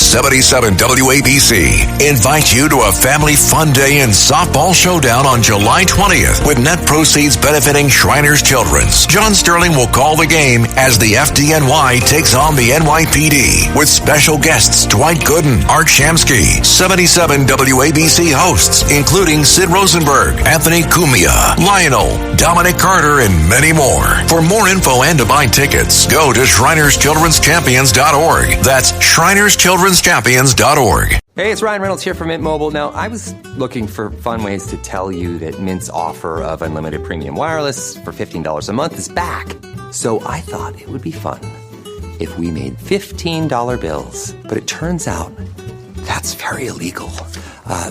77 WABC invites you to a family fun day and softball showdown on July 20th with net proceeds benefiting Shriners Children's. John Sterling will call the game as the FDNY takes on the NYPD with special guests Dwight Gooden, Art Shamsky, 77 WABC hosts, including Sid Rosenberg, Anthony Cumia, Lionel, Dominic Carter, and many more. For more info and to buy tickets, go to ShrinersChildren'sChampions.org. That's ShrinersChildren'sChampions.org. Hey, it's Ryan Reynolds here from Mint Mobile. Now, I was looking for fun ways to tell you that Mint's offer of unlimited premium wireless for $15 a month is back. So I thought it would be fun if we made $15 bills. But it turns out that's very illegal.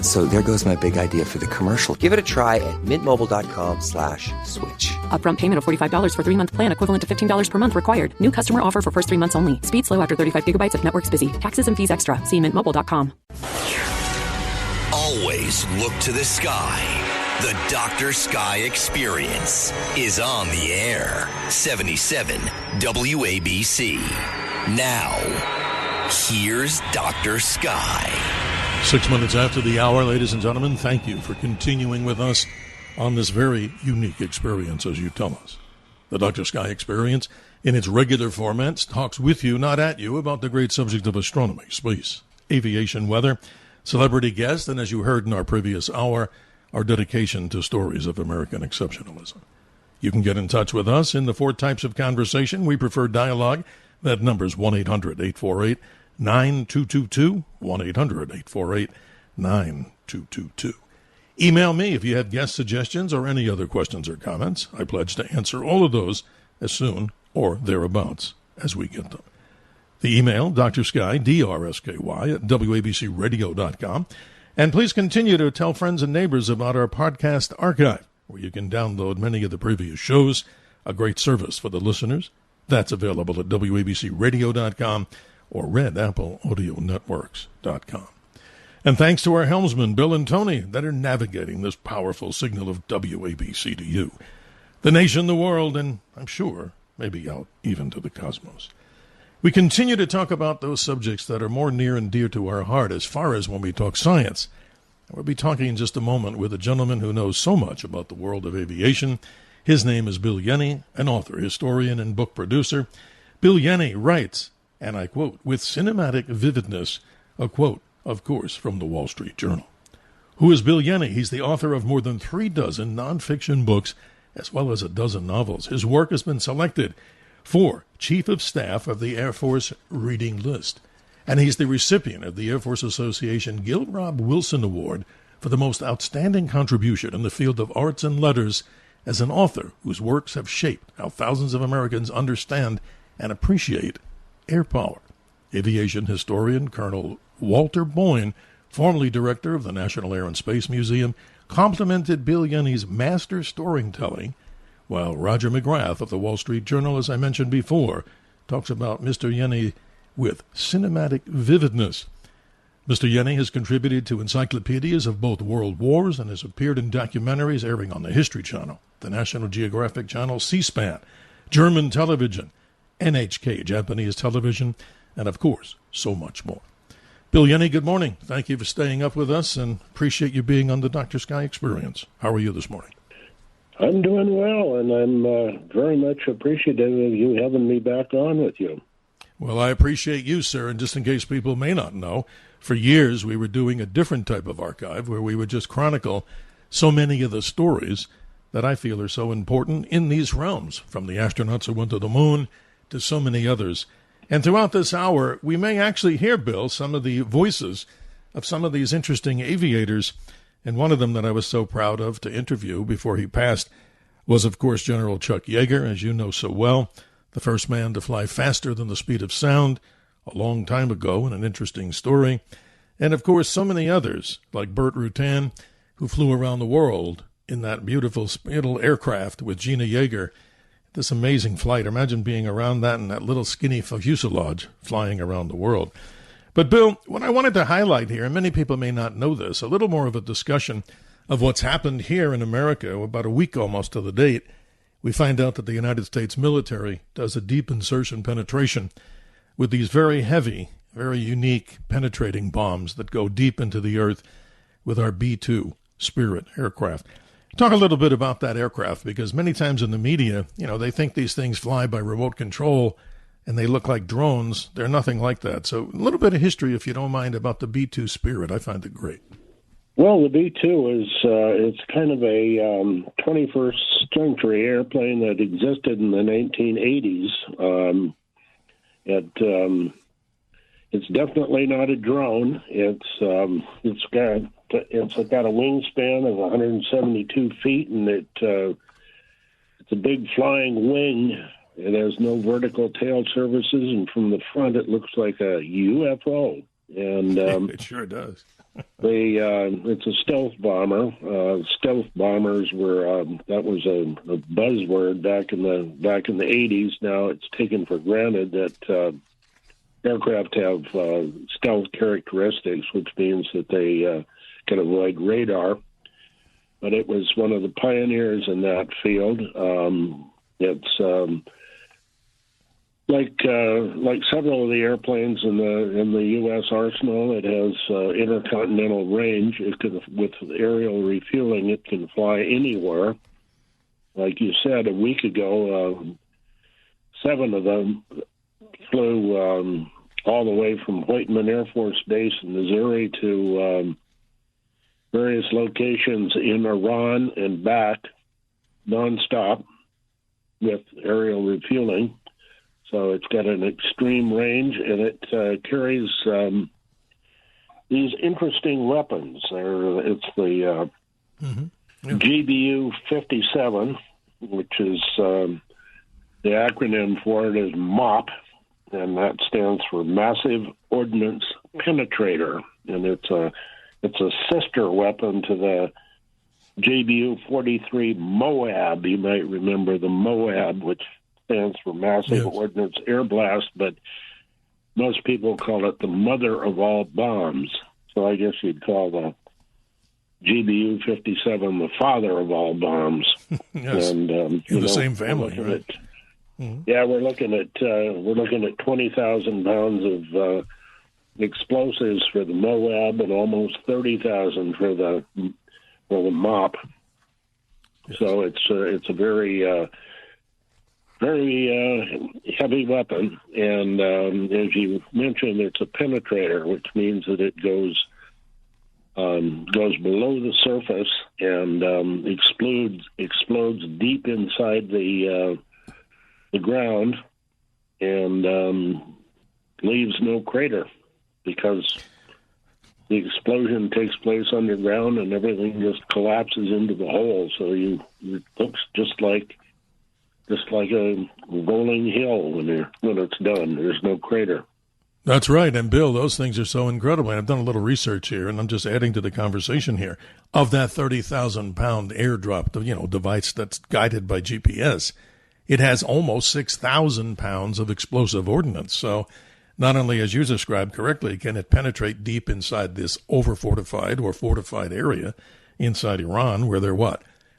So there goes my big idea for the commercial. Give it a try at mintmobile.com/switch. Upfront payment of $45 for 3-month plan equivalent to $15 per month required. New customer offer for first 3 months only. Speed slow after 35 gigabytes if network's busy. Taxes and fees extra. See mintmobile.com. Always look to the sky. The Dr. Sky Experience is on the air. 77 WABC. Now, here's Dr. Sky. 6 minutes after the hour, ladies and gentlemen, thank you for continuing with us on this very unique experience, as you tell us. The Dr. Sky Experience, in its regular formats, talks with you, not at you, about the great subject of astronomy, space, aviation, weather, celebrity guests, and as you heard in our previous hour, our dedication to stories of American exceptionalism. You can get in touch with us in the 4 types of conversation. We prefer dialogue. That number's 1-800-848-9222, 1-800-848-9222. Email me if you have guest suggestions or any other questions or comments. I pledge to answer all of those as soon or thereabouts as we get them. The email, drsky, D-R-S-K-Y, at WABCradio.com. And please continue to tell friends and neighbors about our podcast archive, where you can download many of the previous shows, a great service for the listeners. That's available at WABCradio.com or RedAppleAudioNetworks.com. And thanks to our helmsmen, Bill and Tony, that are navigating this powerful signal of WABC to you, the nation, the world, and I'm sure maybe out even to the cosmos. We continue to talk about those subjects that are more near and dear to our heart as far as when we talk science. We'll be talking in just a moment with a gentleman who knows so much about the world of aviation. His name is Bill Yenne, an author, historian, and book producer. Bill Yenne writes, and I quote, with cinematic vividness, a quote, of course, from the Wall Street Journal. Who is Bill Yenne? He's the author of more than 36 nonfiction books, as well as 12 novels. His work has been selected for Chief of Staff of the Air Force Reading List, and he's the recipient of the Air Force Association Gil Rob Wilson Award for the most outstanding contribution in the field of arts and letters as an author whose works have shaped how thousands of Americans understand and appreciate air power. Aviation historian Colonel Walter Boyne, formerly director of the National Air and Space Museum, complimented Bill Yenne's master storytelling, while Roger McGrath of the Wall Street Journal, as I mentioned before, talks about Mr. Yenne with cinematic vividness. Mr. Yenne has contributed to encyclopedias of both world wars and has appeared in documentaries airing on the History Channel, the National Geographic Channel, C-SPAN, German television, NHK, Japanese television, and, of course, so much more. Bill Yenne, good morning. Thank you for staying up with us and appreciate you being on the Dr. Sky Experience. How are you this morning? I'm doing well, and I'm very much appreciative of you having me back on with you. Well, I appreciate you, sir, and just in case people may not know, for years we were doing a different type of archive where we would just chronicle so many of the stories that I feel are so important in these realms, from the astronauts who went to the moon to so many others. And throughout this hour, we may actually hear, Bill, some of the voices of some of these interesting aviators. And one of them that I was so proud of to interview before he passed was, of course, General Chuck Yeager, as you know so well, the first man to fly faster than the speed of sound a long time ago in an interesting story. And, of course, so many others, like Burt Rutan, who flew around the world in that beautiful little aircraft with Gina Yeager. This amazing flight. Imagine being around that in that little skinny fuselage flying around the world. But, Bill, what I wanted to highlight here, and many people may not know this, a little more of a discussion of what's happened here in America. About a week almost to the date, we find out that the United States military does a deep insertion penetration with these very heavy very unique penetrating bombs that go deep into the earth with our B-2 Spirit aircraft. Talk a little bit about that aircraft, because many times in the media, they think these things fly by remote control and they look like drones. They're nothing like that. So a little bit of history, if you don't mind, about the B-2 Spirit. I find it great. Well, the B-2 is it's kind of a 21st century airplane that existed in the 1980s. It's definitely not a drone. It's got a wingspan of 172 feet, and it's a big flying wing. It has no vertical tail surfaces, and from the front it looks like a UFO. And it sure does. It's a stealth bomber. Stealth bombers were that was a buzzword back in the 80s. Now it's taken for granted that aircraft have stealth characteristics, which means that they can avoid radar. But it was one of the pioneers in that field. It's like several of the airplanes in the U.S. arsenal, it has intercontinental range. With aerial refueling, it can fly anywhere. Like you said a week ago, 7 of them flew all the way from Whiteman Air Force Base in Missouri to various locations in Iran and back, nonstop, with aerial refueling. So it's got an extreme range, and it carries these interesting weapons. It's the GBU-57, which is the acronym for it is MOP, and that stands for Massive Ordnance Penetrator, and it's a sister weapon to the JBU-43 Moab. You might remember the Moab, which stands for Massive Ordnance Air Blast, but most people call it the mother of all bombs. So I guess you'd call the GBU-57 the father of all bombs. Yes, and in the same family, right? Yeah, we're looking at 20,000 pounds of explosives for the Moab and almost 30,000 for the MOP. Yes. So it's a very heavy weapon, and as you mentioned, it's a penetrator, which means that it goes below the surface and explodes deep inside the ground, and leaves no crater, because the explosion takes place underground and everything just collapses into the hole. So it looks just like a rolling hill when it's done. There's no crater. That's right. And Bill, those things are so incredible. And I've done a little research here, and I'm just adding to the conversation here. Of that 30,000-pound airdrop, device that's guided by GPS, it has almost 6,000 pounds of explosive ordnance. So not only, as you described correctly, can it penetrate deep inside this over-fortified or fortified area inside Iran, where they're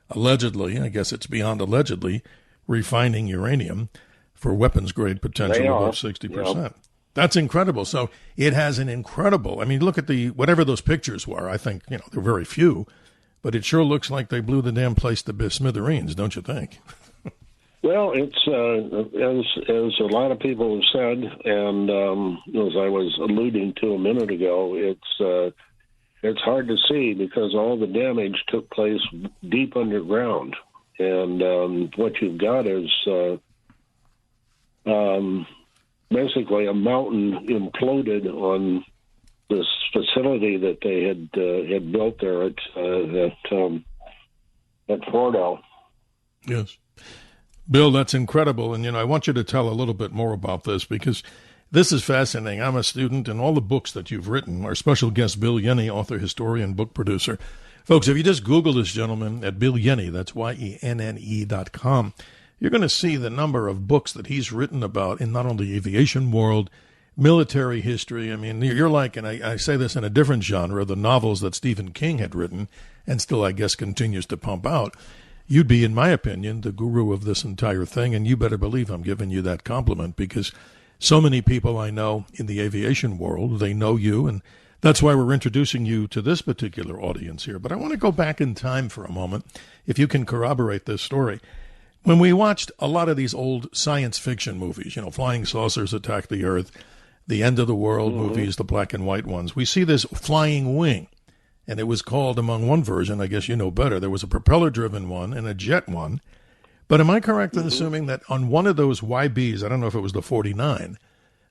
allegedly, I guess it's beyond allegedly, refining uranium for weapons-grade potential above 60%. Yep. That's incredible. So it has an incredible, look at whatever those pictures were. I think, they're very few, but it sure looks like they blew the damn place to smithereens, don't you think? Well, it's as a lot of people have said, and as I was alluding to a minute ago, it's hard to see because all the damage took place deep underground, and what you've got is basically a mountain imploded on this facility that they had built there at Fordo. Yes. Bill, that's incredible. And, I want you to tell a little bit more about this, because this is fascinating. I'm a student, and all the books that you've written. Our special guest, Bill Yenne, author, historian, book producer. Folks, if you just Google this gentleman at Bill Yenne, that's YENNE.com, you're going to see the number of books that he's written about in not only the aviation world, military history. You're like, and I say this in a different genre, the novels that Stephen King had written and still, I guess, continues to pump out. You'd be, in my opinion, the guru of this entire thing, and you better believe I'm giving you that compliment, because so many people I know in the aviation world. They know you, and that's why we're introducing you to this particular audience here. But I want to go back in time for a moment, if you can corroborate this story. When we watched a lot of these old science fiction movies, flying saucers attack the Earth, the end of the world movies, the black and white ones, we see this flying wing. And it was called, among one version, I guess you know better, there was a propeller-driven one and a jet one. But am I correct in assuming that on one of those YBs, I don't know if it was the 49,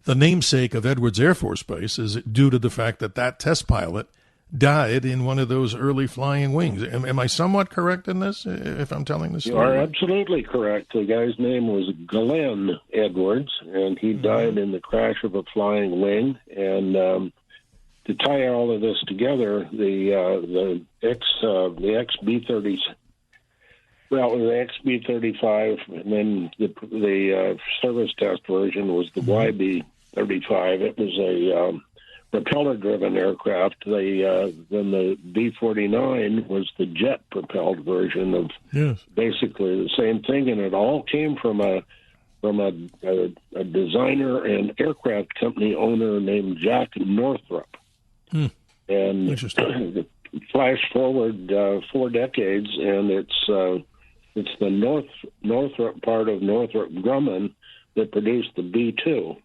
the namesake of Edwards Air Force Base is due to the fact that that test pilot died in one of those early flying wings. Am I somewhat correct in this, if I'm telling this story? You are absolutely correct. The guy's name was Glenn Edwards, and he died in the crash of a flying wing. And to tie all of this together, the XB-30s, well, it was the XB-35, and then the service test version was the YB-35. It was a propeller-driven aircraft. Then the B-49 was the jet-propelled version of basically the same thing, and it all came from a designer and aircraft company owner named Jack Northrop. And Interesting. Flash forward 4 decades, and it's the Northrop part of Northrop Grumman that produced the B-2.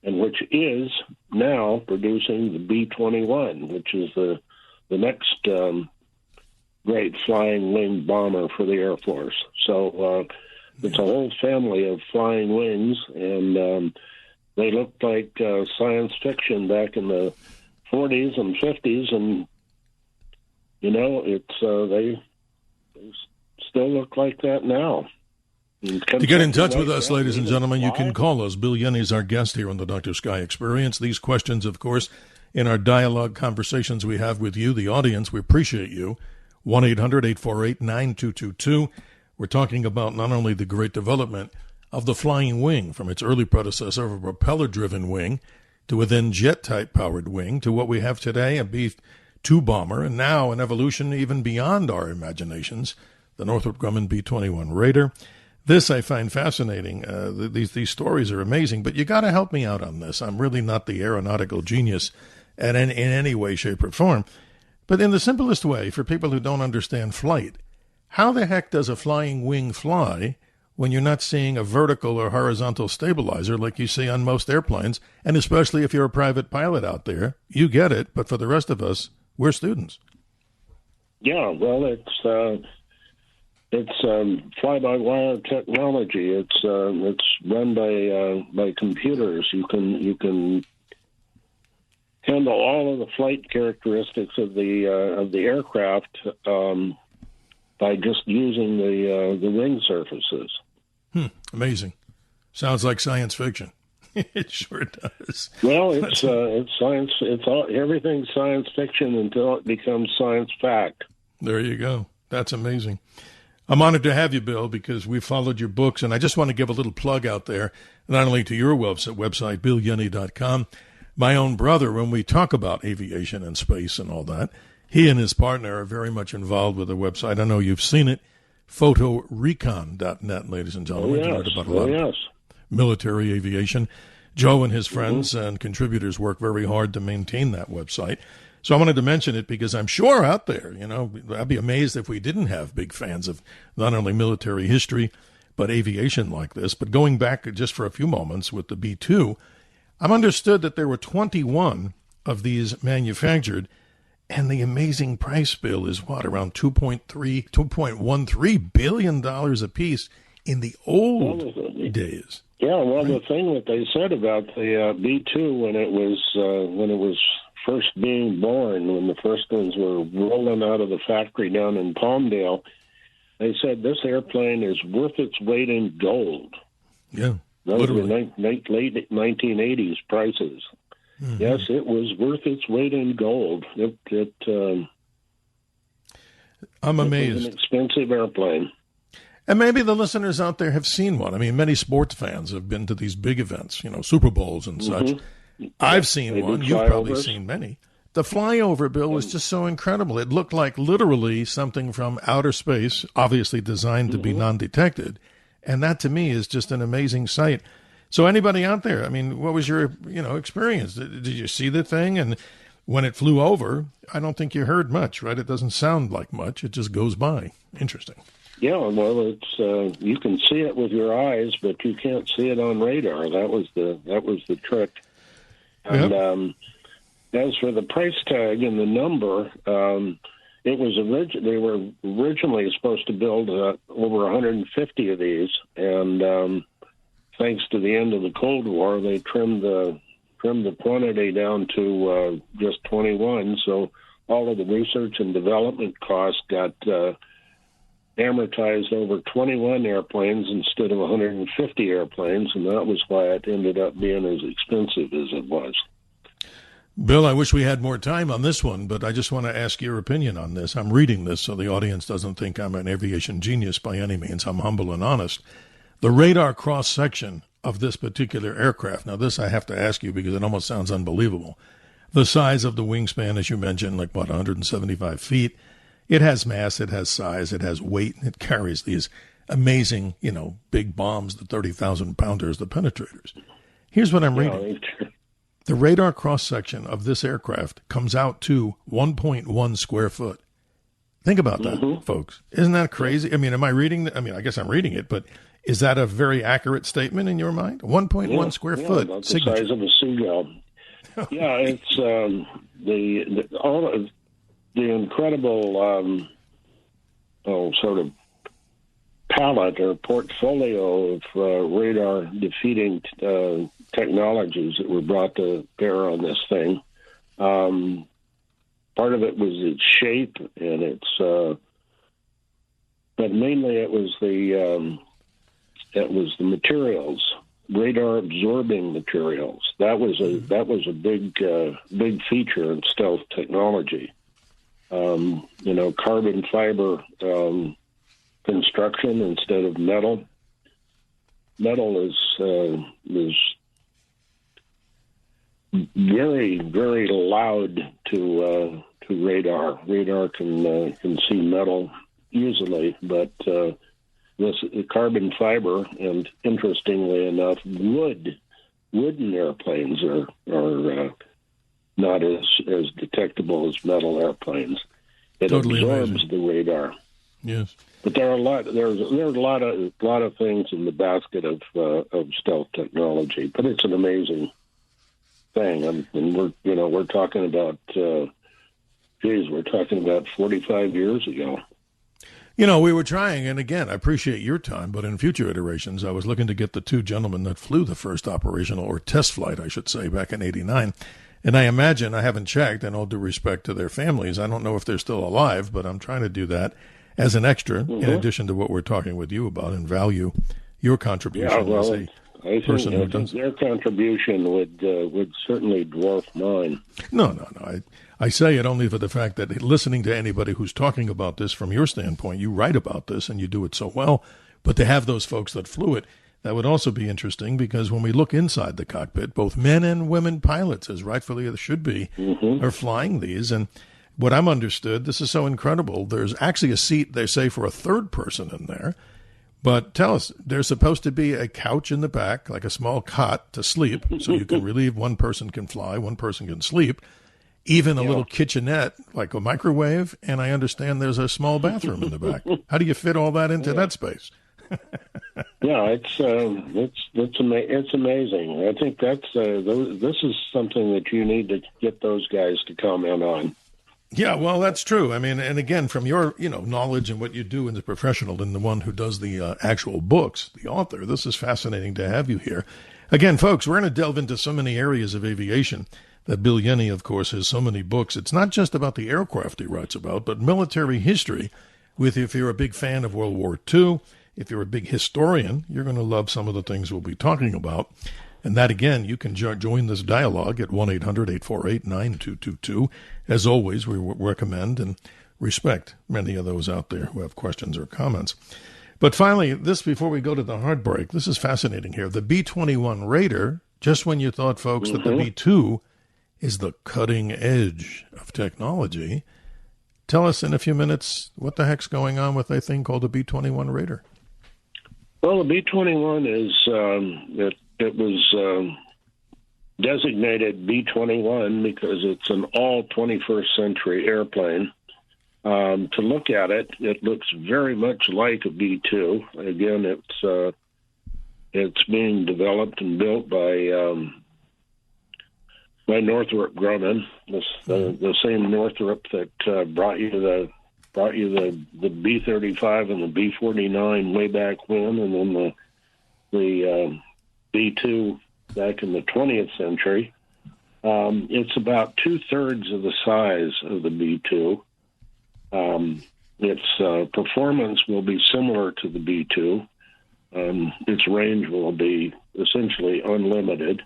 And which is now producing the B-21, which is the next great flying wing bomber for the Air Force. So it's a whole family of flying wings, and they looked like science fiction back in the 40s and 50s, and they still look like that now. To get in touch with us, ladies and gentlemen, you can call us. Bill Yenne is our guest here on the Dr. Sky Experience. These questions, of course, in our dialogue conversations we have with you, the audience, we appreciate you. 1-800-848-9222. We're talking about not only the great development of the flying wing from its early predecessor of a propeller-driven wing to a then jet-type powered wing to what we have today, a B-2 bomber, and now an evolution even beyond our imaginations, the Northrop Grumman B-21 Raider. This I find fascinating. These stories are amazing, but you got to help me out on this. I'm really not the aeronautical genius in any way, shape, or form. But in the simplest way, for people who don't understand flight, how the heck does a flying wing fly when you're not seeing a vertical or horizontal stabilizer like you see on most airplanes? And especially if you're a private pilot out there, you get it. But for the rest of us, we're students. Yeah, well, it's fly-by-wire technology. It's run by computers. You can handle all of the flight characteristics of the aircraft by just using the wing surfaces. Amazing. Sounds like science fiction. It sure does. Well, it's science. Everything's science fiction until it becomes science fact. There you go. That's amazing. I'm honored to have you, Bill, because we've followed your books, and I just want to give a little plug out there, not only to your website, BillYenne.com. My own brother, when we talk about aviation and space and all that, he and his partner are very much involved with the website. I know you've seen it, photorecon.net, ladies and gentlemen. You heard about a lot of military aviation. Joe and his friends and contributors work very hard to maintain that website. So I wanted to mention it because I'm sure out there, I'd be amazed if we didn't have big fans of not only military history, but aviation like this. But going back just for a few moments with the B-2, I've understood that there were 21 of these manufactured, and the amazing price bill is around $2.13 billion a piece in the old days. Yeah, well, the thing that they said about the B-2 when it was first being born, when the first ones were rolling out of the factory down in Palmdale, they said this airplane is worth its weight in gold. Yeah, those were late 1980s prices. Mm-hmm. Yes, it was worth its weight in gold. I'm amazed. It was an expensive airplane. And maybe the listeners out there have seen one. I mean, many sports fans have been to these big events, Super Bowls and such. I've seen one. You've probably seen many. The flyover, Bill, was just so incredible. It looked like literally something from outer space, obviously designed to be non-detected. And that, to me, is just an amazing sight. So anybody out there, I mean, what was your, experience? Did you see the thing? And when it flew over, I don't think you heard much, right? It doesn't sound like much. It just goes by. Interesting. Yeah, well, it's you can see it with your eyes, but you can't see it on radar. That was the trick. And as for the price tag and the number, it was they were originally supposed to build over 150 of these, and thanks to the end of the Cold War, they trimmed the quantity down to just 21. So all of the research and development costs got amortized over 21 airplanes instead of 150 airplanes, and that was why it ended up being as expensive as it was. Bill, I wish we had more time on this one, but I just want to ask your opinion on this. I'm reading this so the audience doesn't think I'm an aviation genius by any means. I'm humble and honest. The radar cross-section of this particular aircraft, now this I have to ask you because it almost sounds unbelievable. The size of the wingspan, as you mentioned, 175 feet. It has mass, it has size, it has weight, and it carries these amazing, big bombs, the 30,000-pounders, the penetrators. Here's what I'm reading. The radar cross-section of this aircraft comes out to 1.1 square foot. Think about that, folks. Isn't that crazy? I mean, am I reading? I guess I'm reading it, but is that a very accurate statement in your mind? 1.1 square foot. About the signature. size of a seagull. Yeah, it's all of the incredible sort of palette or portfolio of radar defeating technologies that were brought to bear on this thing. Part of it was its shape and its, but mainly it was the materials, radar absorbing materials. That was a big feature in stealth technology. Carbon fiber construction instead of metal. Metal is very, very loud to radar. Radar can see metal easily, but this carbon fiber, and interestingly enough, wooden airplanes are not as detectable as metal airplanes. It totally absorbs amazing. the radar. Yes, but there's a lot of things in the basket of stealth technology. But it's an amazing thing, and we're talking about we're talking about 45 years ago. We were trying, and again, I appreciate your time, but in future iterations, I was looking to get the two gentlemen that flew the first operational, or test flight, I should say, back in '89. And I imagine, I haven't checked, and all due respect to their families, I don't know if they're still alive, but I'm trying to do that as an extra, in addition to what we're talking with you about, and value your contribution as a person who does. Their contribution would certainly dwarf mine. No. I say it only for the fact that listening to anybody who's talking about this from your standpoint, you write about this and you do it so well, but to have those folks that flew it, that would also be interesting, because when we look inside the cockpit, both men and women pilots, as rightfully it should be, are flying these. And what I'm understood, this is so incredible, there's actually a seat, they say, for a third person in there. But tell us, there's supposed to be a couch in the back, like a small cot to sleep, so you can relieve one person can fly, one person can sleep, even a little kitchenette, like a microwave, and I understand there's a small bathroom in the back. How do you fit all that into that space? Yeah, it's amazing. I think this is something that you need to get those guys to comment on. Yeah, well, that's true. I mean, and again, from your knowledge and what you do in the professional and the one who does the actual books, the author, this is fascinating to have you here. Again, folks, we're going to delve into so many areas of aviation that Bill Yenne, of course, has so many books. It's not just about the aircraft he writes about, but military history. If you're a big fan of World War II, if you're a big historian, you're going to love some of the things we'll be talking about. And that, again, you can join this dialogue at 1-800-848-9222. As always, we recommend and respect many of those out there who have questions or comments. But finally, before we go to the hard break, this is fascinating here. The B-21 Raider, just when you thought, folks, that the B-2 is the cutting edge of technology, tell us in a few minutes what the heck's going on with a thing called the B-21 Raider. Well, the B-21 is it was designated B-21 because it's an all 21st century airplane. To look at it, it looks very much like a B-2. Again, it's being developed and built by Northrop Grumman, the same Northrop that brought you the B-35 and the B-49 way back when, and then the B-2 back in the 20th century. It's about 2/3 of the size of the B-2. Its performance will be similar to the B-2. Its range will be essentially unlimited.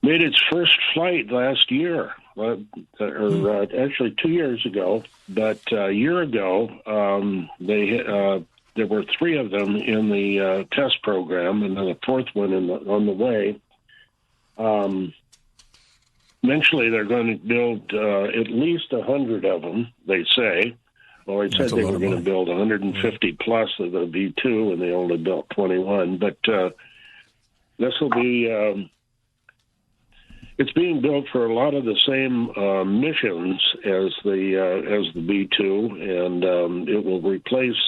Made its first flight last year, actually 2 years ago. But a year ago, there were 3 of them in the test program, and then a 4th one on the way. Eventually, they're going to build at least 100 of them, they say. Well, they said they were going to build 150 plus of the B-2, and they only built 21. But this will be... it's being built for a lot of the same missions as the B-2, and it will replace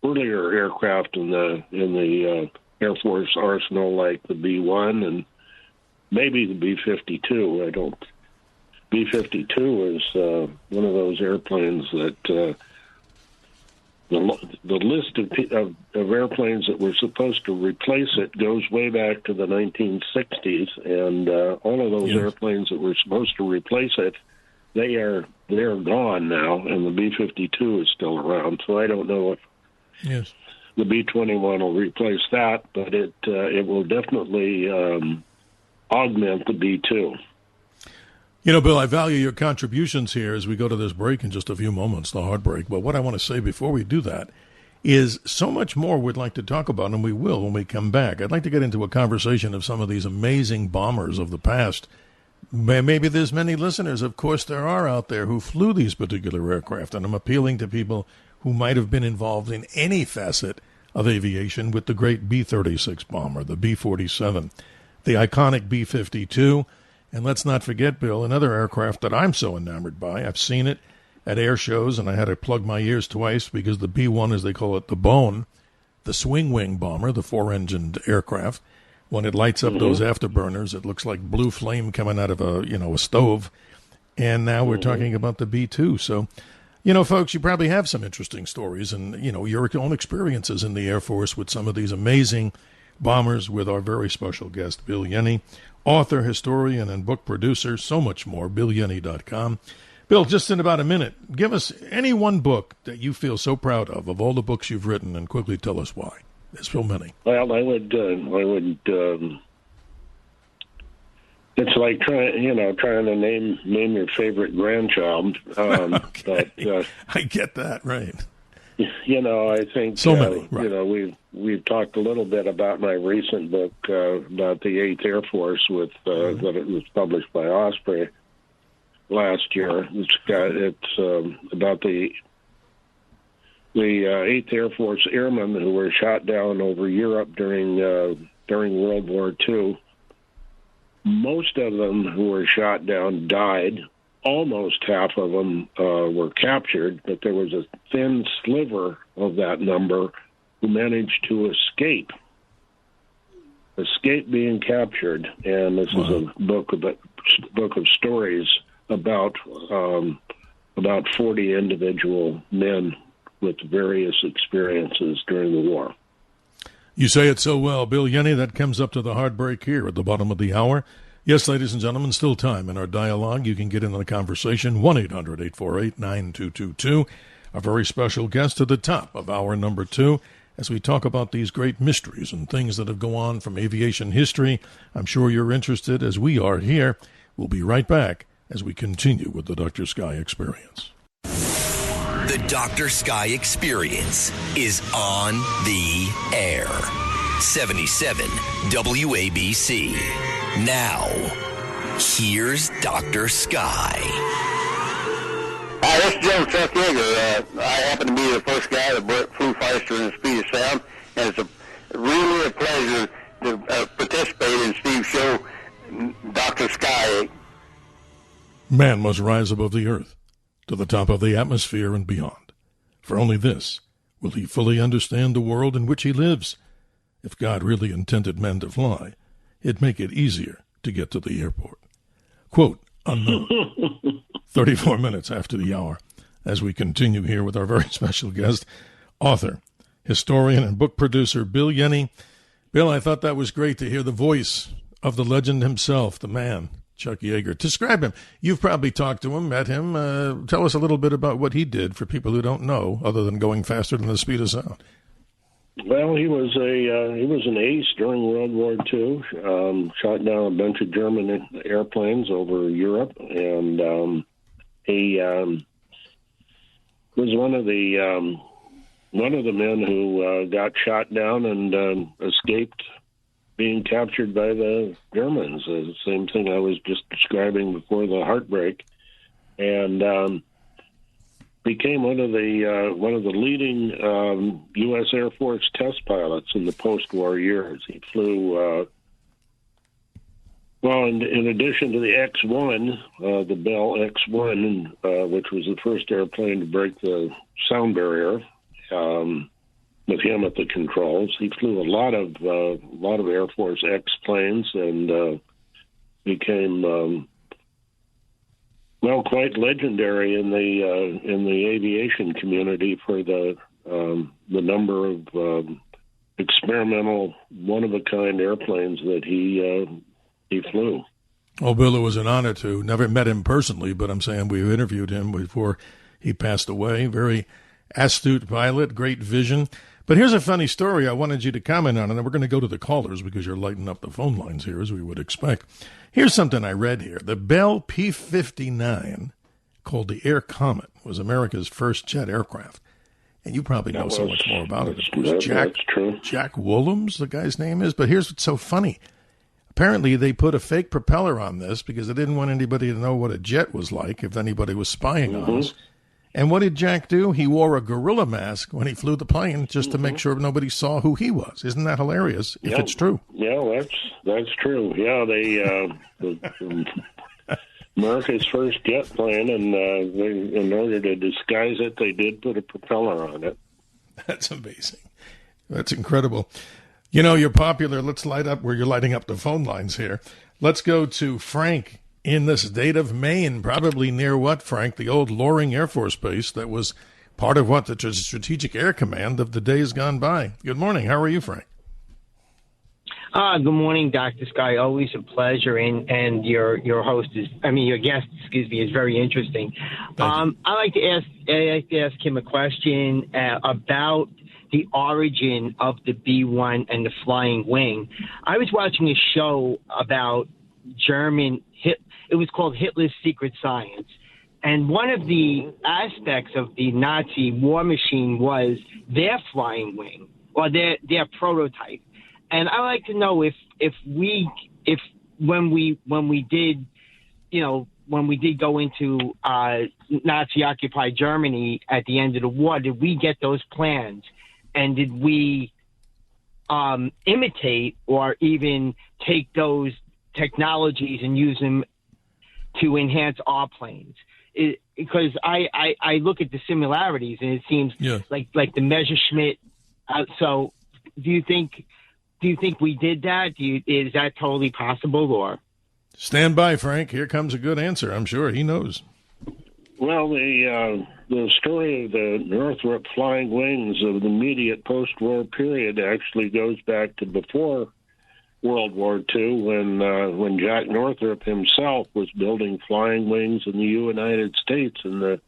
earlier aircraft in the Air Force arsenal, like the B-1 and maybe the B-52. B-52 is one of those airplanes that the list of airplanes that were supposed to replace it goes way back to the 1960s, and all of those airplanes that were supposed to replace it, they're gone now, and the B-52 is still around. So I don't know if the B-21 will replace that, but it will definitely augment the B-2. You know, Bill, I value your contributions here as we go to this break in just a few moments, the hard break. But what I want to say before we do that is so much more we'd like to talk about, and we will when we come back. I'd like to get into a conversation of some of these amazing bombers of the past. Maybe there's many listeners, of course there are out there, who flew these particular aircraft, and I'm appealing to people who might have been involved in any facet of aviation with the great B-36 bomber, the B-47, the iconic B-52, and let's not forget, Bill, another aircraft that I'm so enamored by. I've seen it at air shows, and I had to plug my ears twice because the B-1, as they call it, the bone, the swing wing bomber, the 4-engined aircraft, when it lights up those afterburners, it looks like blue flame coming out of a stove. And now we're talking about the B-2. So, folks, you probably have some interesting stories and, your own experiences in the Air Force with some of these amazing bombers with our very special guest, Bill Yenne, author, historian, and book producer, so much more, BillYenne.com. Bill, just in about a minute, give us any one book that you feel so proud of all the books you've written, and quickly tell us why. There's so many. Well, I would. It's like trying to name your favorite grandchild. Okay. But I get that, right. I think so many. Right. We've talked a little bit about my recent book about the 8th Air Force that it was published by Osprey last year. It's about the 8th Air Force airmen who were shot down over Europe during World War II. Most of them who were shot down died. Almost half of them were captured, but there was a thin sliver of that number who managed to escape being captured. And this is a book of stories about 40 individual men with various experiences during the war. You say it so well, Bill Yenne. That comes up to the hard break here at the bottom of the hour. Yes, ladies and gentlemen, still time in our dialogue. You can get in on the conversation, 1-800-848-9222. Our very special guest at the top of hour number 2 as we talk about these great mysteries and things that have gone on from aviation history. I'm sure you're interested, as we are here. We'll be right back as we continue with the Dr. Sky Experience. The Dr. Sky Experience is on the air. 77 WABC. Now, here's Dr. Sky. Hi, this is General Chuck Yeager. I happen to be the first guy that flew fighters during the speed of sound, and it's really a pleasure to participate in Steve's show, Dr. Sky. Man must rise above the earth, to the top of the atmosphere and beyond. For only this will he fully understand the world in which he lives. If God really intended men to fly, it'd make it easier to get to the airport. Quote, unknown. 34 minutes after the hour, as we continue here with our very special guest, author, historian, and book producer Bill Yenne. Bill, I thought that was great to hear the voice of the legend himself, the man, Chuck Yeager. Describe him. You've probably talked to him, met him. Tell us a little bit about what he did for people who don't know, other than going faster than the speed of sound. Well, he was an ace during World War II. Shot down a bunch of German airplanes over Europe, and he was one of the men who got shot down and escaped being captured by the Germans. The same thing I was just describing before the heartbreak, and became one of the leading U.S. Air Force test pilots in the post-war years. He flew, in addition to the X-1, the Bell X-1, which was the first airplane to break the sound barrier, with him at the controls. He flew a lot of Air Force X planes and became quite legendary in the aviation community for the number of experimental, one-of-a-kind airplanes that he flew. Oh, Bill, it was an honor to. Never met him personally, but I'm saying we interviewed him before he passed away. Very astute pilot, great vision. But here's a funny story I wanted you to comment on, and then we're going to go to the callers because you're lighting up the phone lines here, as we would expect. Here's something I read here. The Bell P-59, called the Air Comet, was America's first jet aircraft. And you probably know so much more about it. Of course, that's true. Jack Woolham's, the guy's name is. But here's what's so funny. Apparently, they put a fake propeller on this because they didn't want anybody to know what a jet was like if anybody was spying on us. And what did Jack do? He wore a gorilla mask when he flew the plane just to make sure nobody saw who he was. Isn't that hilarious, if it's true? Yeah, that's true. Yeah, they America's first jet plane, and in order to disguise it, they did put a propeller on it. That's amazing. That's incredible. You know, you're popular. Let's light up where you're lighting up the phone lines here. Let's go to Frank in the state of Maine, probably near what, Frank? The old Loring Air Force Base that was part of what, the Strategic Air Command of the days gone by. Good morning. How are you, Frank? Good morning, Dr. Sky. Always a pleasure, and your guest, is very interesting. I'd like to ask him a question about the origin of the B-1 and the flying wing. I was watching a show about it was called Hitler's Secret Science. And one of the aspects of the Nazi war machine was their flying wing, or their prototype. And I like to know if when we did go into Nazi occupied Germany at the end of the war, did we get those plans, and did we imitate or even take those technologies and use them to enhance our planes? Because I look at the similarities, and it seems like the Messerschmitt. So do you think we did that? Is that totally possible? Or stand by, Frank. Here comes a good answer. I'm sure he knows. Well, the story of the Northrop flying wings of the immediate post-war period actually goes back to before World War II, when Jack Northrop himself was building flying wings in the United States in the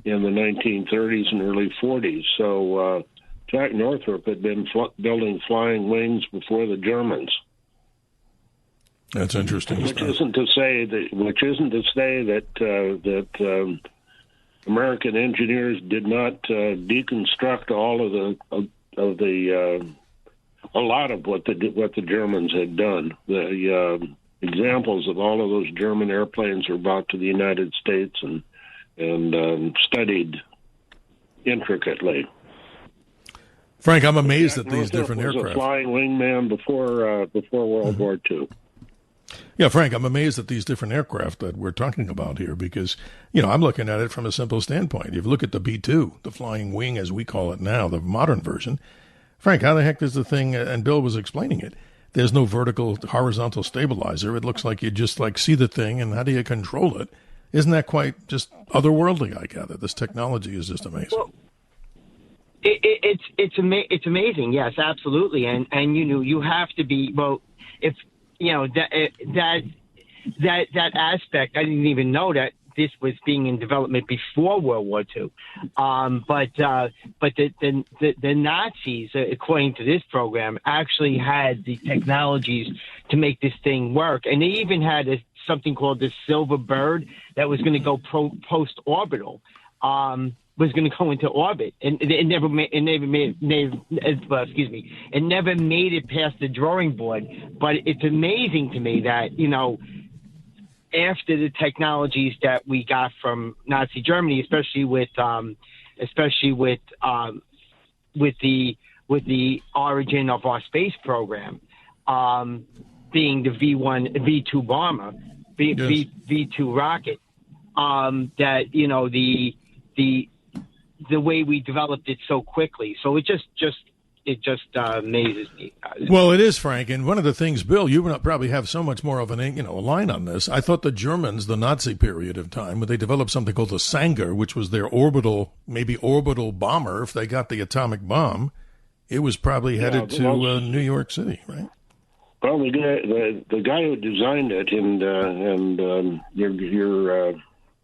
1930s and early 40s. So Jack Northrop had been building flying wings before the Germans. That's interesting. Which isn't to say that American engineers did not deconstruct all of the a lot of what the Germans had done. The examples of all of those German airplanes were brought to the United States and studied intricately. Frank, I'm amazed at these different was aircraft. A flying wingman before World War II. Yeah, Frank, I'm amazed at these different aircraft that we're talking about here because, I'm looking at it from a simple standpoint. If you look at the B-2, the flying wing as we call it now, the modern version, Frank, how the heck does the thing, and Bill was explaining it, there's no vertical, horizontal stabilizer. It looks like you just see the thing, and how do you control it? Isn't that quite just otherworldly, I gather? This technology is just amazing. Well, it's amazing, yes, absolutely. And you have to be, if that aspect, I didn't even know that this was being in development before World War II. But the Nazis, according to this program, actually had the technologies to make this thing work, and they even had something called the Silver Bird that was going to go post-orbital. Was going to go into orbit, and it never made it past the drawing board. But it's amazing to me that after the technologies that we got from Nazi Germany, especially with the origin of our space program, being the V2 bomber, V2 rocket, that the way we developed it so quickly. So it just amazes me. Well, it is, Frank. And one of the things, Bill, you probably have so much more of a line on this. I thought the Germans, the Nazi period of time, when they developed something called the Sanger, which was their orbital bomber, if they got the atomic bomb, it was probably headed to New York City, right? Well, the guy who designed it, and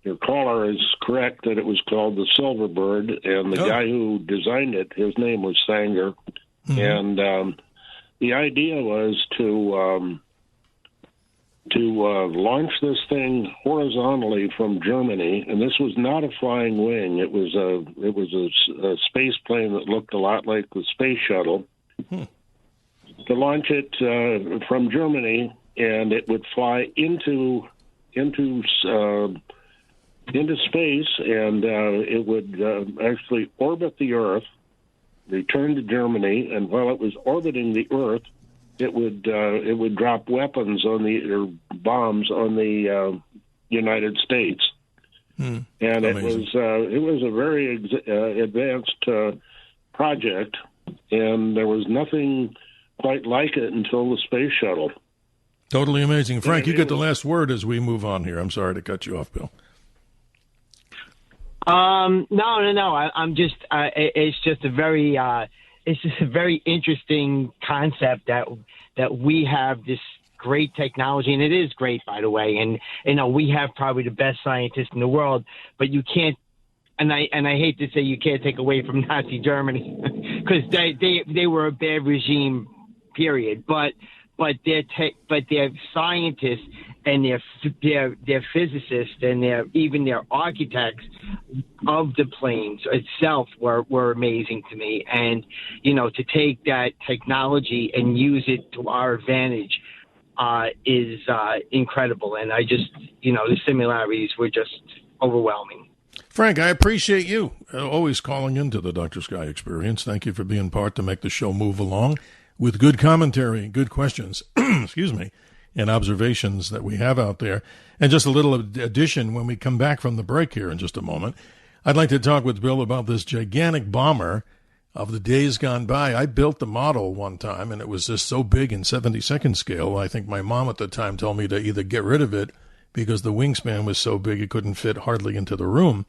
your caller is correct that it was called the Silver Bird, and the guy who designed it, his name was Sanger, and the idea was to launch this thing horizontally from Germany, and this was not a flying wing. It was a space plane that looked a lot like the space shuttle. To launch it from Germany, and it would fly into space, and it would actually orbit the Earth, return to Germany, and while it was orbiting the Earth, it would drop weapons or bombs on the United States. And amazing. It was a very advanced project, and there was nothing quite like it until the space shuttle. Totally amazing. Frank, you get the last word as we move on here. I'm sorry to cut you off, Bill. No. I'm just. It's just a very interesting concept that we have this great technology, and it is great, by the way. And we have probably the best scientists in the world, but you can't. And I hate to say you can't take away from Nazi Germany because they were a bad regime, period. But their scientists and their physicists and their architects of the planes itself were amazing to me. And to take that technology and use it to our advantage is incredible. And I just the similarities were just overwhelming. Frank, I appreciate you always calling into the Dr. Sky Experience. Thank you for being part to make the show move along with good commentary, good questions, excuse me, and observations that we have out there. And just a little addition when we come back from the break here in just a moment. I'd like to talk with Bill about this gigantic bomber of the days gone by. I built the model one time, and it was just so big in 72nd scale. I think my mom at the time told me to either get rid of it because the wingspan was so big it couldn't fit hardly into the room.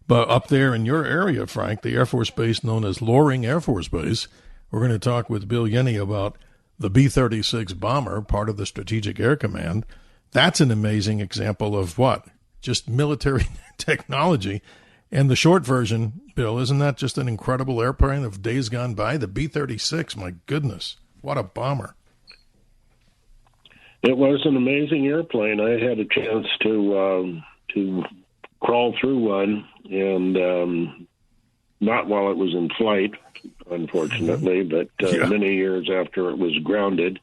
But up there in your area, Frank, the Air Force Base known as Loring Air Force Base, we're going to talk with Bill Yenne about the B-36 bomber, part of the Strategic Air Command. That's an amazing example of what? Just military technology. And the short version, Bill, isn't that just an incredible airplane of days gone by? The B-36, my goodness, what a bomber. It was an amazing airplane. I had a chance to crawl through one, and not while it was in flight, unfortunately, but many years after it was grounded.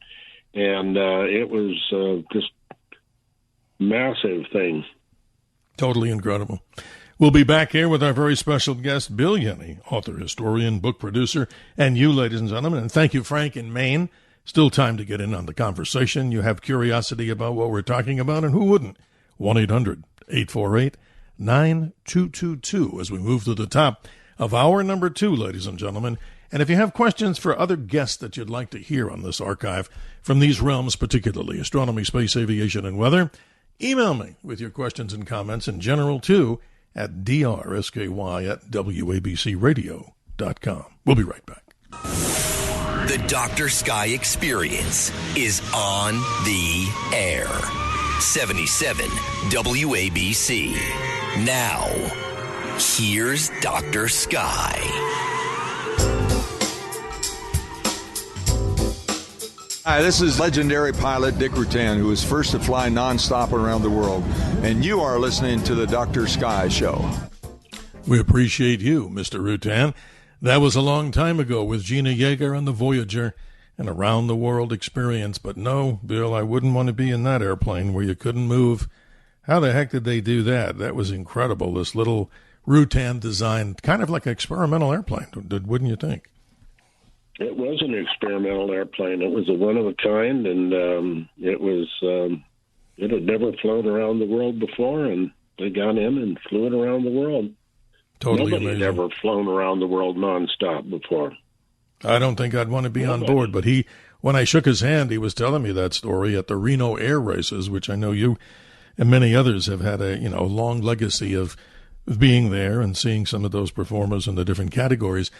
And it was just massive thing. Totally incredible. We'll be back here with our very special guest, Bill Yenne, author, historian, book producer, and you, ladies and gentlemen. And thank you, Frank in Maine. Still time to get in on the conversation. You have curiosity about what we're talking about, and who wouldn't? 1-800-848-9222 as we move to the top of hour number 2, ladies and gentlemen. And if you have questions for other guests that you'd like to hear on this archive from these realms, particularly astronomy, space, aviation, and weather, email me with your questions and comments in general, too, at drsky@wabcradio.com. We'll be right back. The Dr. Sky Experience is on the air. 77 WABC. Now, here's Dr. Sky. Hi, this is legendary pilot Dick Rutan, who was first to fly nonstop around the world, and you are listening to the Dr. Sky Show. We appreciate you, Mr. Rutan. That was a long time ago with Gina Yeager and the Voyager, an around-the-world experience. But no, Bill, I wouldn't want to be in that airplane where you couldn't move. How the heck did they do that? That was incredible, this little Rutan designed, kind of like an experimental airplane, wouldn't you think? It was an experimental airplane. It was a one-of-a-kind, and it had never flown around the world before, and they got in and flew it around the world. Totally Nobody amazing. had ever flown around the world nonstop before. I don't think I'd want to be on board, but when I shook his hand, he was telling me that story at the Reno Air Races, which I know you and many others have had a long legacy of being there and seeing some of those performers in the different categories.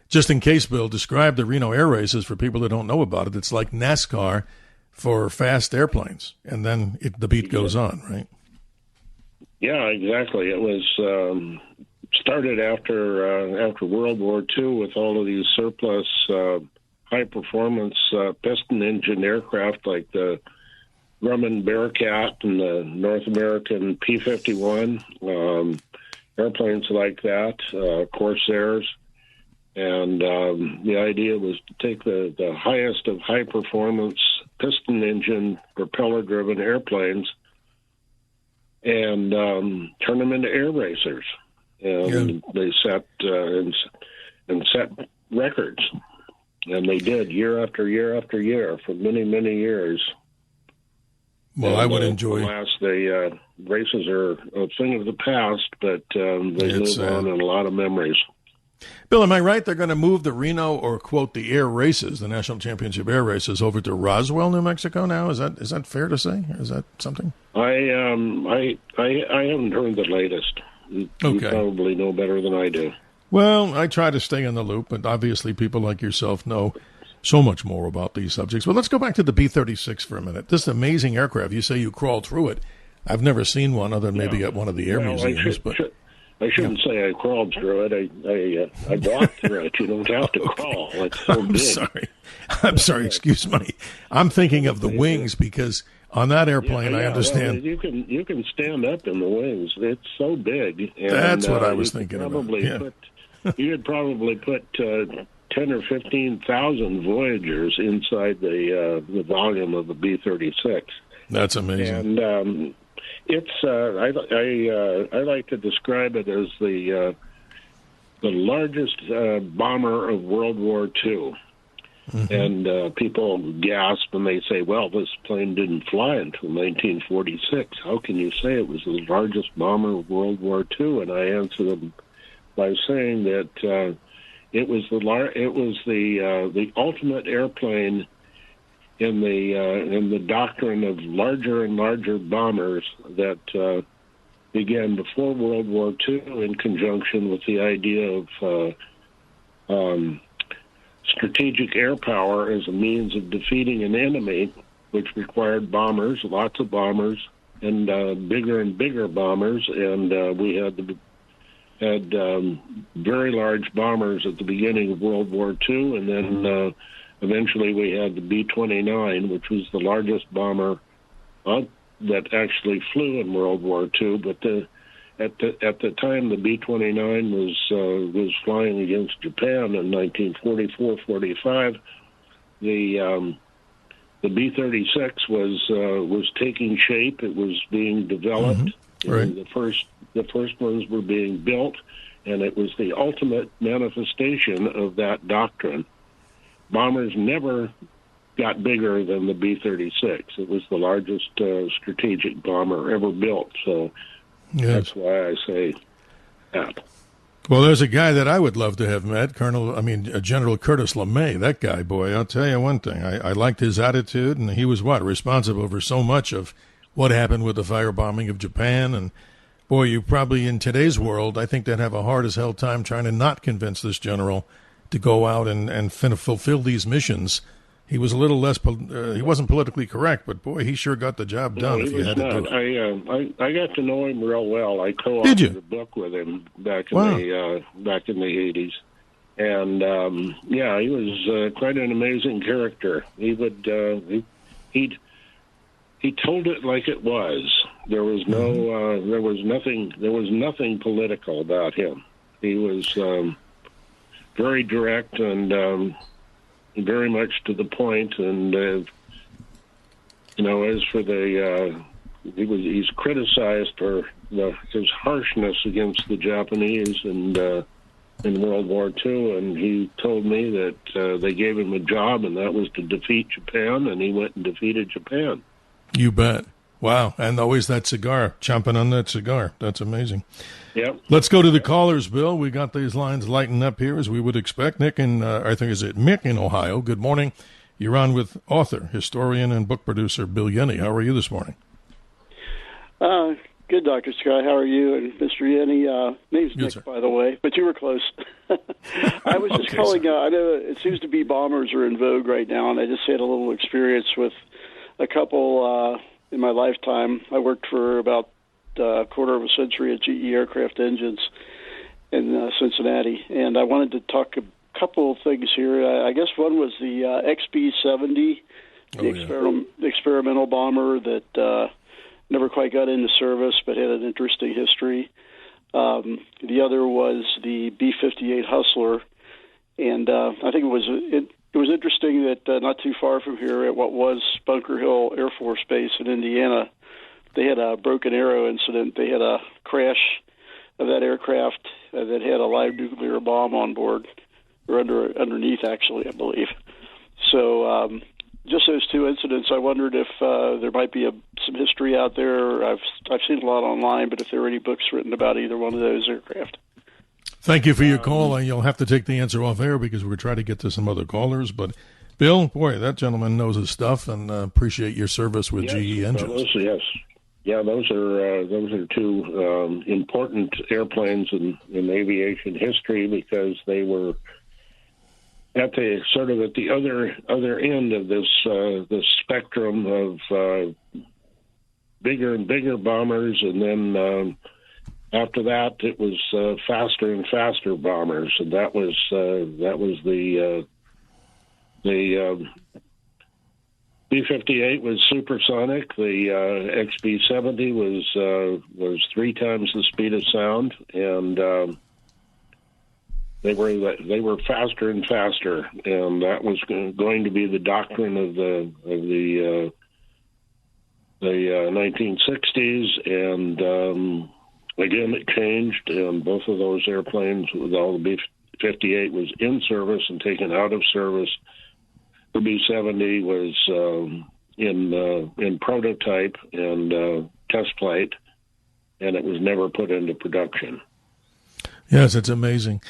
Just in case, Bill, describe the Reno Air Races for people that don't know about it. It's like NASCAR for fast airplanes, and then the beat goes on, right? Yeah, exactly. It was started after World War II with all of these surplus high-performance piston engine aircraft like the Grumman Bearcat and the North American P-51, airplanes like that, Corsairs. And the idea was to take the highest of high-performance piston engine, propeller-driven airplanes and turn them into air racers. And they set set records. And they did year after year after year for many, many years. Well, I would enjoy. The races are a thing of the past, but they live on in a lot of memories. Bill, am I right? They're going to move the Reno, or quote, the air races, the National Championship air races, over to Roswell, New Mexico now? Is that fair to say? Is that something? I haven't heard the latest. You probably know better than I do. Well, I try to stay in the loop, but obviously people like yourself know so much more about these subjects. But let's go back to the B-36 for a minute. This amazing aircraft, you say you crawled through it. I've never seen one other than maybe at one of the air museums. I shouldn't say I crawled through it. I walked through it. You don't have to crawl. It's so big. I'm sorry. Excuse me. I'm thinking of the wings, because on that airplane, I understand. Well, you can stand up in the wings. It's so big. And, that's what I was thinking about. You could probably put 10 or 15,000 Voyagers inside the volume of the B-36. That's amazing. And it's I like to describe it as the largest bomber of World War II. Mm-hmm. And people gasp and they say, well, this plane didn't fly until 1946. How can you say it was the largest bomber of World War II? And I answer them by saying that it was the ultimate airplane in the doctrine of larger and larger bombers that began before World War II, in conjunction with the idea of strategic air power as a means of defeating an enemy, which required bombers, lots of bombers, and bigger and bigger bombers. And we had very large bombers at the beginning of World War II, and then eventually we had the B-29, which was the largest bomber that actually flew in World War II. But at the time the B-29 was flying against Japan in 1944-45, the B-36 was taking shape. It was being developed. Right. The first ones were being built, and it was the ultimate manifestation of that doctrine. Bombers never got bigger than the B-36. It was the largest strategic bomber ever built, so that's why I say that. Well, there's a guy that I would love to have met, General Curtis LeMay. That guy, boy, I'll tell you one thing. I liked his attitude, and he was responsible for so much of what happened with the firebombing of Japan. And, boy, you probably, in today's world, I think they'd have a hard as hell time trying to not convince this general to go out and fulfill these missions. He was a little less, he wasn't politically correct, but boy, he sure got the job done if you had to do it. I got to know him real well. I co-authored a book with him back in the 80s. And, he was quite an amazing character. He would, he told it like it was. There was there was nothing political about him. He was very direct and very much to the point. And as for he's criticized for his harshness against the Japanese and in World War II, and he told me that they gave him a job, and that was to defeat Japan, and he went and defeated Japan. You bet. Wow. And always that cigar, chomping on that cigar. That's amazing. Yep. Let's go to the callers, Bill. We got these lines lighting up here as we would expect. Nick Mick in Ohio. Good morning. You're on with author, historian, and book producer Bill Yenne. How are you this morning? Good, Dr. Scott. How are you? And Mr. Yenne, name's Nick, sir. By the way, but you were close. I was just calling. I know it seems to be bombers are in vogue right now, and I just had a little experience with a couple in my lifetime. I worked for about a quarter of a century at GE Aircraft Engines in Cincinnati, and I wanted to talk a couple of things here. I guess one was the XB-70, the experimental bomber that never quite got into service but had an interesting history. The other was the B-58 Hustler, and I think it was interesting that not too far from here at what was Bunker Hill Air Force Base in Indiana, they had a broken arrow incident. They had a crash of that aircraft that had a live nuclear bomb on board, or underneath, actually, I believe. So just those two incidents, I wondered if there might be some history out there. I've seen a lot online, but if there are any books written about either one of those aircraft. Thank you for your call. You'll have to take the answer off air because we're trying to get to some other callers. But, Bill, boy, that gentleman knows his stuff, and appreciate your service with GE engines. Those are two important airplanes in aviation history because they were at the other end of this spectrum of bigger and bigger bombers, and then after that it was faster and faster bombers, and that was the B-58 was supersonic. The XB-70 was 3 times the speed of sound, and they were faster and faster, and that was going to be the doctrine of the 1960s. And again, it changed, and both of those airplanes, with all the B-58 was in service and taken out of service. The B-70 was in prototype and test flight, and it was never put into production. Yes, it's amazing.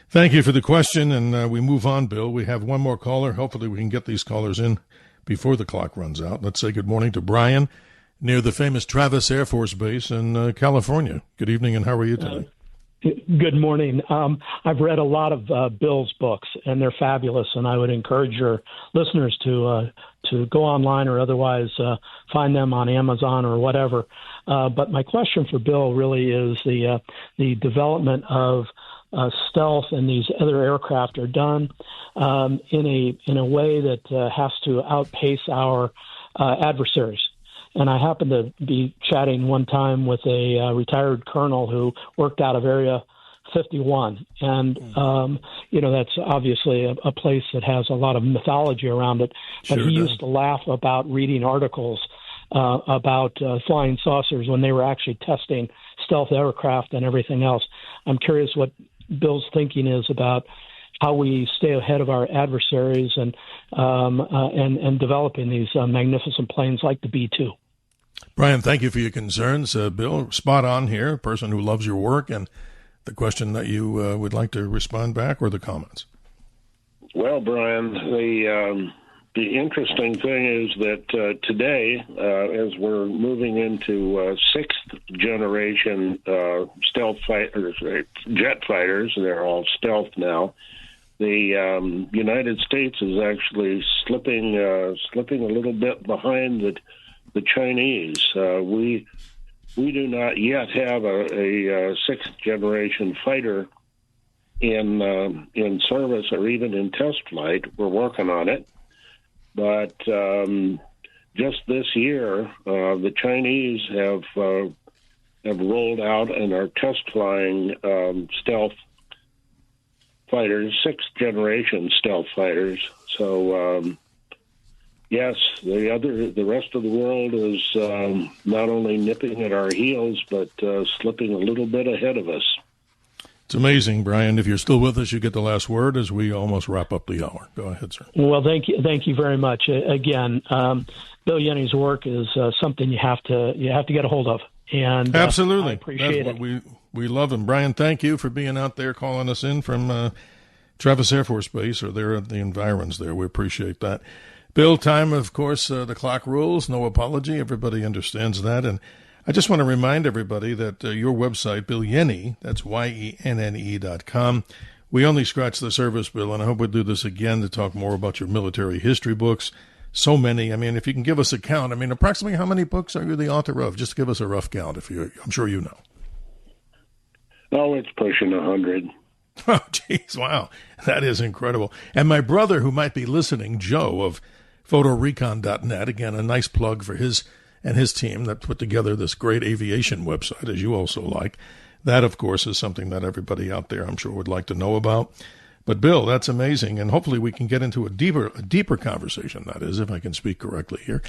Thank you for the question, and we move on, Bill. We have one more caller. Hopefully we can get these callers in before the clock runs out. Let's say good morning to Brian near the famous Travis Air Force Base in California. Good evening, and how are you today? Good morning. I've read a lot of Bill's books, and they're fabulous, and I would encourage your listeners to go online or otherwise find them on Amazon or whatever. But my question for Bill really is the development of stealth and these other aircraft are done in a way that has to outpace our adversaries. And I happened to be chatting one time with a retired colonel who worked out of Area 51. And, that's obviously a place that has a lot of mythology around it. But he used to laugh about reading articles about flying saucers when they were actually testing stealth aircraft and everything else. I'm curious what Bill's thinking is about how we stay ahead of our adversaries and developing these magnificent planes like the B-2. Brian, thank you for your concerns. Bill, spot on here, a person who loves your work, and the question that you would like to respond back or the comments. Well, Brian, the interesting thing is that today, as we're moving into sixth generation stealth fighters, jet fighters, they're all stealth now. The United States is actually slipping a little bit behind the Chinese. We do not yet have a sixth generation fighter in service or even in test flight. We're working on it. But just this year, the Chinese have rolled out and are test flying stealth fighters, sixth generation stealth fighters. So yes, the rest of the world is not only nipping at our heels, but slipping a little bit ahead of us. It's amazing, Brian. If you're still with us, you get the last word as we almost wrap up the hour. Go ahead, sir. Well, thank you very much. Again, Bill Yenne's work is something you have to get a hold of. And absolutely, I appreciate That's it. what we love him. Brian, thank you for being out there calling us in from Travis Air Force Base or there at the environs there. We appreciate that. Bill, time, of course, the clock rules. No apology. Everybody understands that. And I just want to remind everybody that your website, Bill Yenne, that's YENNE.com. We only scratch the surface, Bill, and I hope we'll do this again to talk more about your military history books. So many. I mean, if you can give us a count, approximately how many books are you the author of? Just give us a rough count, I'm sure you know. Oh, it's pushing 100. Oh, geez, wow. That is incredible. And my brother, who might be listening, Joe of photorecon.net, again, a nice plug for his and his team that put together this great aviation website, as you also like. That, of course, is something that everybody out there, I'm sure, would like to know about. But, Bill, that's amazing, and hopefully we can get into a deeper conversation, that is, if I can speak correctly here,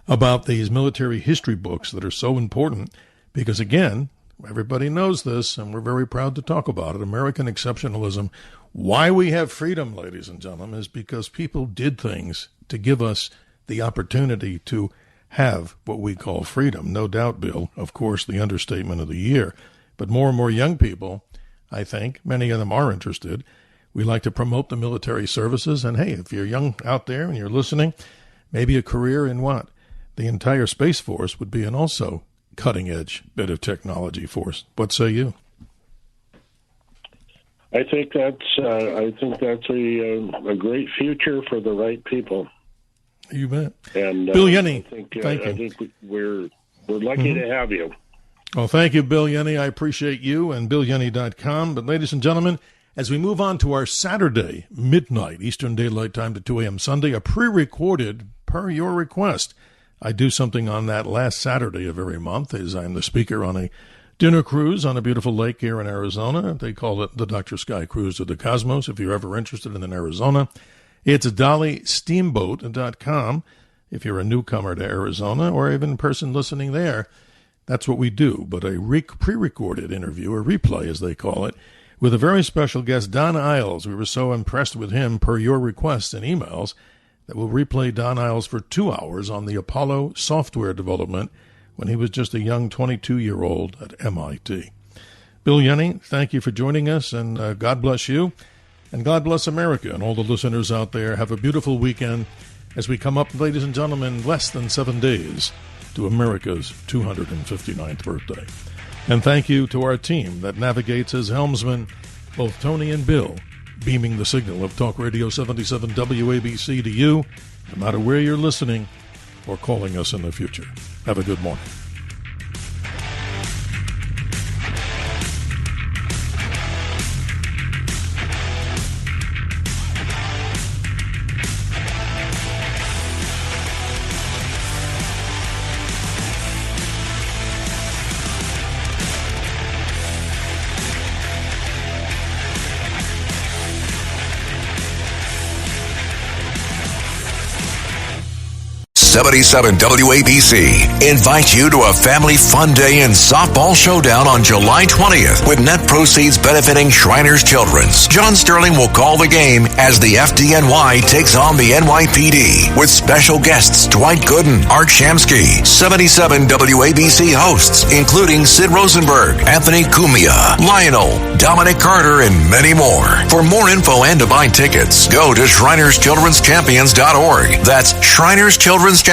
about these military history books that are so important because, again, everybody knows this, and we're very proud to talk about it, American exceptionalism. Why we have freedom, ladies and gentlemen, is because people did things to give us the opportunity to have what we call freedom. No doubt, Bill, of course, the understatement of the year. But more and more young people, I think, many of them are interested. We like to promote the military services. And, hey, if you're young out there and you're listening, maybe a career in what? The entire Space Force would be an also cutting-edge bit of technology force. What say you? I think that's a great future for the right people. You bet. And Bill Yenne, thank you. I think we're lucky to have you. Well, thank you, Bill Yenne. I appreciate you and BillYenne.com. But, ladies and gentlemen, as we move on to our Saturday, midnight, Eastern Daylight Time to 2 a.m. Sunday, a pre-recorded, per your request. I do something on that last Saturday of every month as I'm the speaker on a dinner cruise on a beautiful lake here in Arizona. They call it the Dr. Sky Cruise to the Cosmos, if you're ever interested in Arizona. It's dollysteamboat.com if you're a newcomer to Arizona or even a person listening there. That's what we do, but a pre-recorded interview, a replay as they call it, with a very special guest, Don Iles. We were so impressed with him per your requests and emails that we'll replay Don Iles for 2 hours on the Apollo software development when he was just a young 22-year-old at MIT. Bill Yenne, thank you for joining us, and God bless you. And God bless America and all the listeners out there. Have a beautiful weekend as we come up, ladies and gentlemen, less than 7 days to America's 259th birthday. And thank you to our team that navigates as helmsmen, both Tony and Bill, beaming the signal of Talk Radio 77 WABC to you, no matter where you're listening or calling us in the future. Have a good morning. 77 WABC invite you to a family fun day and softball showdown on July 20th with net proceeds benefiting Shriners Children's. John Sterling will call the game as the FDNY takes on the NYPD with special guests Dwight Gooden, Art Shamsky, 77 WABC hosts, including Sid Rosenberg, Anthony Cumia, Lionel, Dominic Carter, and many more. For more info and to buy tickets, go to ShrinersChildren'sChampions.org. That's ShrinersChildren'sChampions.org.